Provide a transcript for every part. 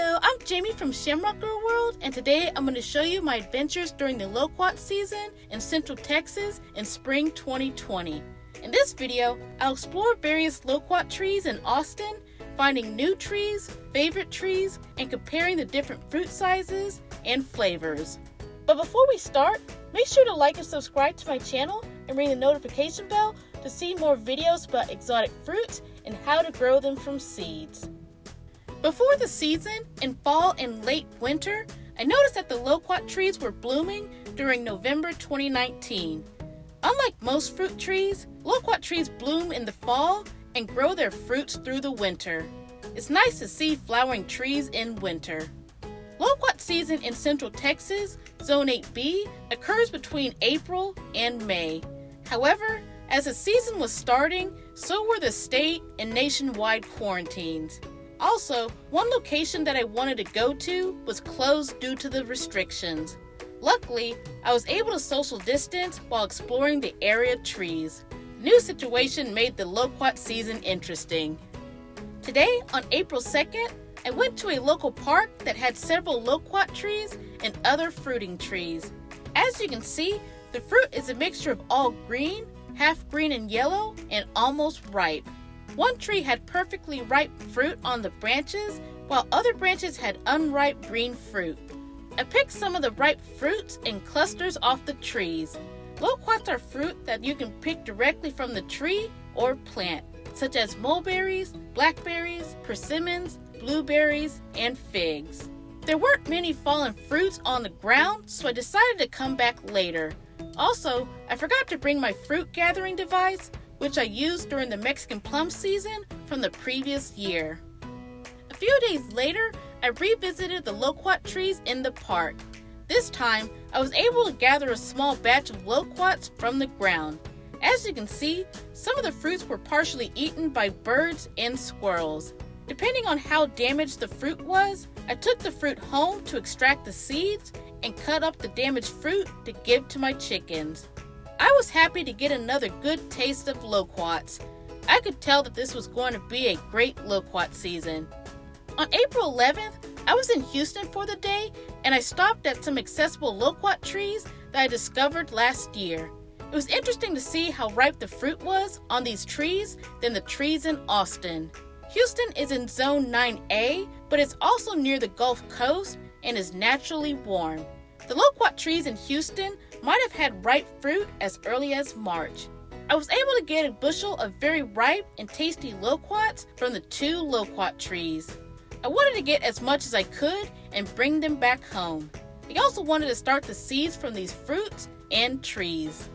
Hello, I'm Jamie from Shamrock Girl World, and today I'm going to show you my adventures during the Loquat season in Central Texas in spring 2020. In this video, I'll explore various loquat trees in Austin, finding new trees, favorite trees, and comparing the different fruit sizes and flavors. But before we start, make sure to like and subscribe to my channel and ring the notification bell to see more videos about exotic fruits and how to grow them from seeds. Before the season, in fall and late winter, I noticed that the loquat trees were blooming during November 2019. Unlike most fruit trees, loquat trees bloom in the fall and grow their fruits through the winter. It's nice to see flowering trees in winter. Loquat season in Central Texas, Zone 8B, occurs between April and May. However, as the season was starting, so were the state and nationwide quarantines. Also, one location that I wanted to go to was closed due to the restrictions. Luckily, I was able to social distance while exploring the area trees. The new situation made the loquat season interesting. Today, on April 2nd, I went to a local park that had several loquat trees and other fruiting trees. As you can see, the fruit is a mixture of all green, half green and yellow, and almost ripe. One tree had perfectly ripe fruit on the branches, while other branches had unripe green fruit. I picked some of the ripe fruits and clusters off the trees. Loquats are fruit that you can pick directly from the tree or plant, such as mulberries, blackberries, persimmons, blueberries, and figs. There weren't many fallen fruits on the ground, so I decided to come back later. Also, I forgot to bring my fruit gathering device, which I used during the Mexican plum season from the previous year. A few days later, I revisited the loquat trees in the park. This time, I was able to gather a small batch of loquats from the ground. As you can see, some of the fruits were partially eaten by birds and squirrels. Depending on how damaged the fruit was, I took the fruit home to extract the seeds and cut up the damaged fruit to give to my chickens. I was happy to get another good taste of loquats. I could tell that this was going to be a great loquat season. On April 11th, I was in Houston for the day, and I stopped at some accessible loquat trees that I discovered last year. It was interesting to see how ripe the fruit was on these trees than the trees in Austin. Houston is in Zone 9A, but it's also near the Gulf Coast and is naturally warm. The loquat trees in Houston might have had ripe fruit as early as March. I was able to get a bushel of very ripe and tasty loquats from the 2 loquat trees. I wanted to get as much as I could and bring them back home. I also wanted to start the seeds from these fruits and trees.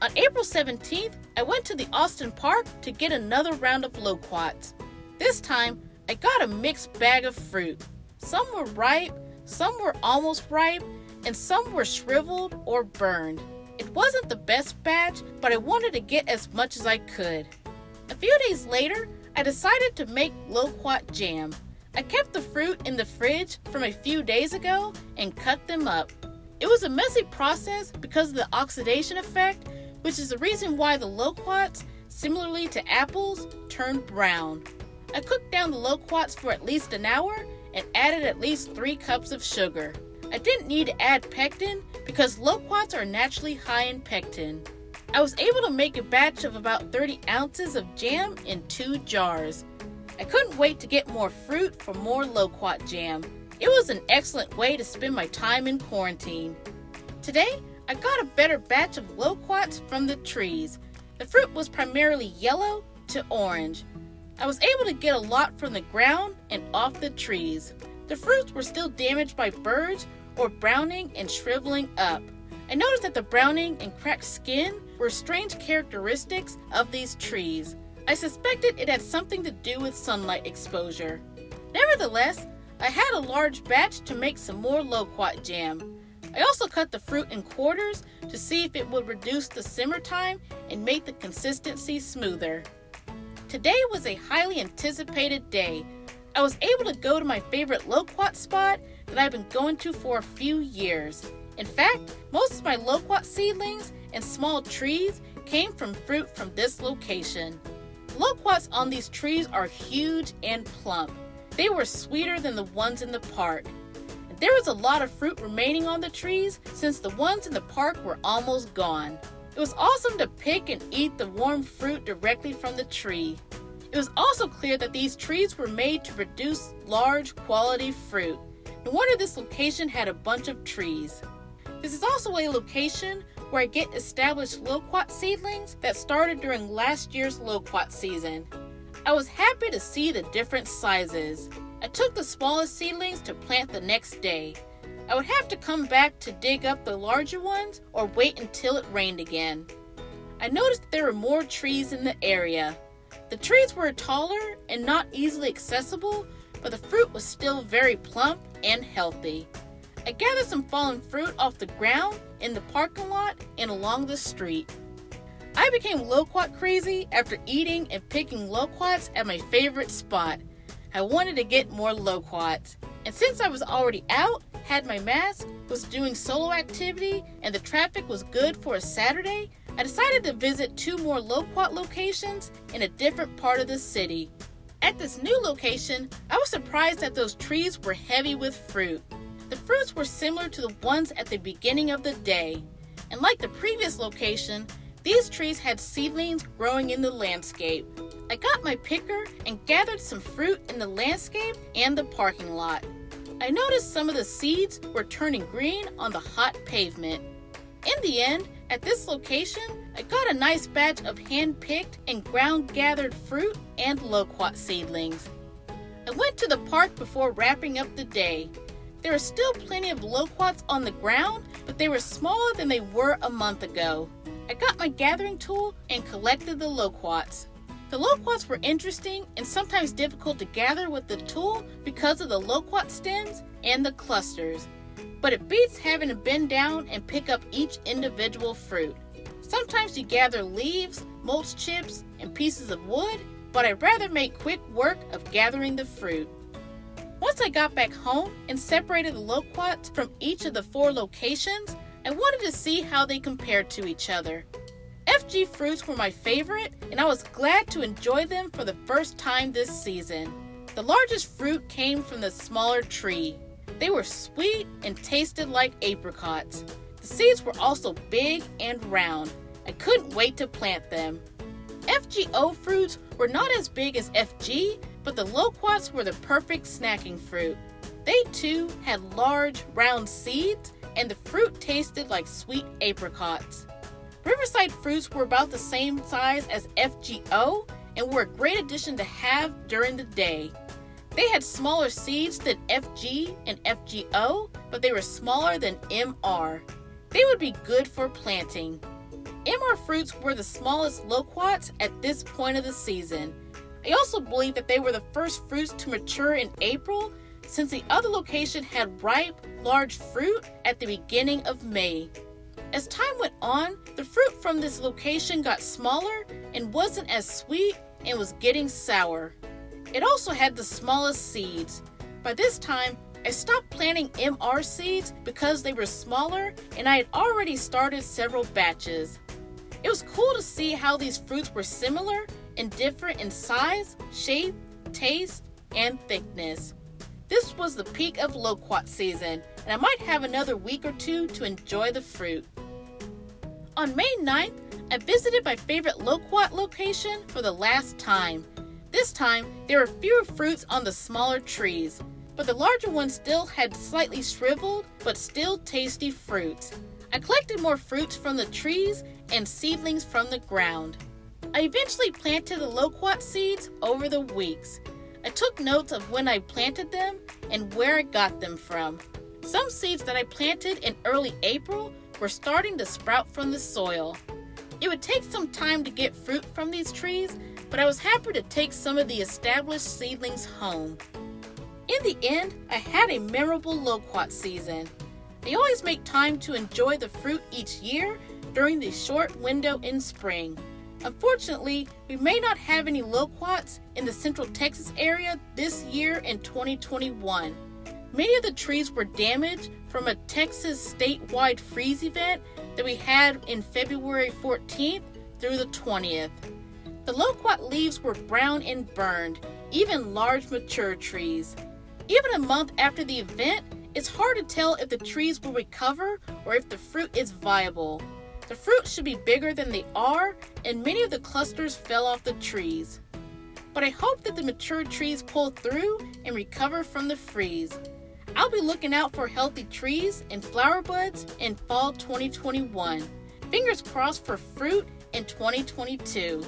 On April 17th, I went to the Austin Park to get another round of loquats. This time, I got a mixed bag of fruit. Some were ripe, some were almost ripe, and some were shriveled or burned. It wasn't the best batch, but I wanted to get as much as I could. A few days later, I decided to make loquat jam. I kept the fruit in the fridge from a few days ago and cut them up. It was a messy process because of the oxidation effect, which is the reason why the loquats, similarly to apples, turn brown. I cooked down the loquats for at least an hour and added at least 3 cups of sugar. I didn't need to add pectin because loquats are naturally high in pectin. I was able to make a batch of about 30 ounces of jam in 2 jars. I couldn't wait to get more fruit for more loquat jam. It was an excellent way to spend my time in quarantine. Today, I got a better batch of loquats from the trees. The fruit was primarily yellow to orange. I was able to get a lot from the ground and off the trees. The fruits were still damaged by birds or browning and shriveling up. I noticed that the browning and cracked skin were strange characteristics of these trees. I suspected it had something to do with sunlight exposure. Nevertheless, I had a large batch to make some more loquat jam. I also cut the fruit in quarters to see if it would reduce the simmer time and make the consistency smoother. Today was a highly anticipated day. I was able to go to my favorite loquat spot that I've been going to for a few years. In fact, most of my loquat seedlings and small trees came from fruit from this location. Loquats on these trees are huge and plump. They were sweeter than the ones in the park. There was a lot of fruit remaining on the trees since the ones in the park were almost gone. It was awesome to pick and eat the warm fruit directly from the tree. It was also clear that these trees were made to produce large, quality fruit. No wonder this location had a bunch of trees. This is also a location where I get established loquat seedlings that started during last year's loquat season. I was happy to see the different sizes. I took the smallest seedlings to plant the next day. I would have to come back to dig up the larger ones or wait until it rained again. I noticed there were more trees in the area. The trees were taller and not easily accessible, but the fruit was still very plump and healthy. I gathered some fallen fruit off the ground in the parking lot and along the street. I became loquat crazy after eating and picking loquats at my favorite spot. I wanted to get more loquats, and since I was already out, had my mask, was doing solo activity, and the traffic was good for a Saturday, I decided to visit 2 more loquat locations in a different part of the city. At this new location, I was surprised that those trees were heavy with fruit. The fruits were similar to the ones at the beginning of the day, and like the previous location, these trees had seedlings growing in the landscape. I got my picker and gathered some fruit in the landscape and the parking lot. I noticed some of the seeds were turning green on the hot pavement. In the end, at this location, I got a nice batch of hand-picked and ground-gathered fruit and loquat seedlings. I went to the park before wrapping up the day. There were still plenty of loquats on the ground, but they were smaller than they were a month ago. I got my gathering tool and collected the loquats. The loquats were interesting and sometimes difficult to gather with the tool because of the loquat stems and the clusters. But it beats having to bend down and pick up each individual fruit. Sometimes you gather leaves, mulch chips, and pieces of wood, but I'd rather make quick work of gathering the fruit. Once I got back home and separated the loquats from each of the 4 locations, I wanted to see how they compared to each other. FG fruits were my favorite, and I was glad to enjoy them for the first time this season. The largest fruit came from the smaller tree. They were sweet and tasted like apricots. The seeds were also big and round. I couldn't wait to plant them. FGO fruits were not as big as FG, but the loquats were the perfect snacking fruit. They too had large, round seeds, and the fruit tasted like sweet apricots. Riverside fruits were about the same size as FGO and were a great addition to have during the day. They had smaller seeds than FG and FGO, but they were smaller than MR. They would be good for planting. MR fruits were the smallest loquats at this point of the season. I also believe that they were the first fruits to mature in April, since the other location had ripe, large fruit at the beginning of May. As time went on, the fruit from this location got smaller and wasn't as sweet and was getting sour. It also had the smallest seeds. By this time, I stopped planting MR seeds because they were smaller and I had already started several batches. It was cool to see how these fruits were similar and different in size, shape, taste, and thickness. This was the peak of loquat season, and I might have another week or 2 to enjoy the fruit. On May 9th, I visited my favorite loquat location for the last time. This time, there were fewer fruits on the smaller trees, but the larger ones still had slightly shriveled but still tasty fruits. I collected more fruits from the trees and seedlings from the ground. I eventually planted the loquat seeds over the weeks. I took notes of when I planted them and where I got them from. Some seeds that I planted in early April were starting to sprout from the soil. It would take some time to get fruit from these trees, but I was happy to take some of the established seedlings home. In the end, I had a memorable loquat season. I always make time to enjoy the fruit each year during the short window in spring. Unfortunately, we may not have any loquats in the Central Texas area this year in 2021. Many of the trees were damaged from a Texas statewide freeze event that we had in February 14th through the 20th. The loquat leaves were brown and burned, even large mature trees. Even a month after the event, it's hard to tell if the trees will recover or if the fruit is viable. The fruit should be bigger than they are, and many of the clusters fell off the trees. But I hope that the mature trees pull through and recover from the freeze. I'll be looking out for healthy trees and flower buds in fall 2021. Fingers crossed for fruit in 2022.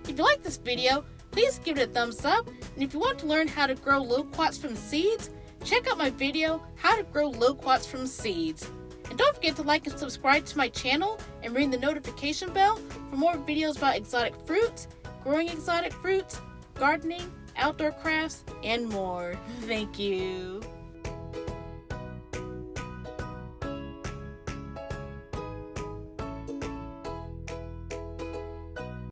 If you like this video, please give it a thumbs up, and if you want to learn how to grow loquats from seeds, check out my video, How to Grow Loquats from Seeds. And don't forget to like and subscribe to my channel and ring the notification bell for more videos about exotic fruits, growing exotic fruits, gardening, outdoor crafts, and more. Thank you.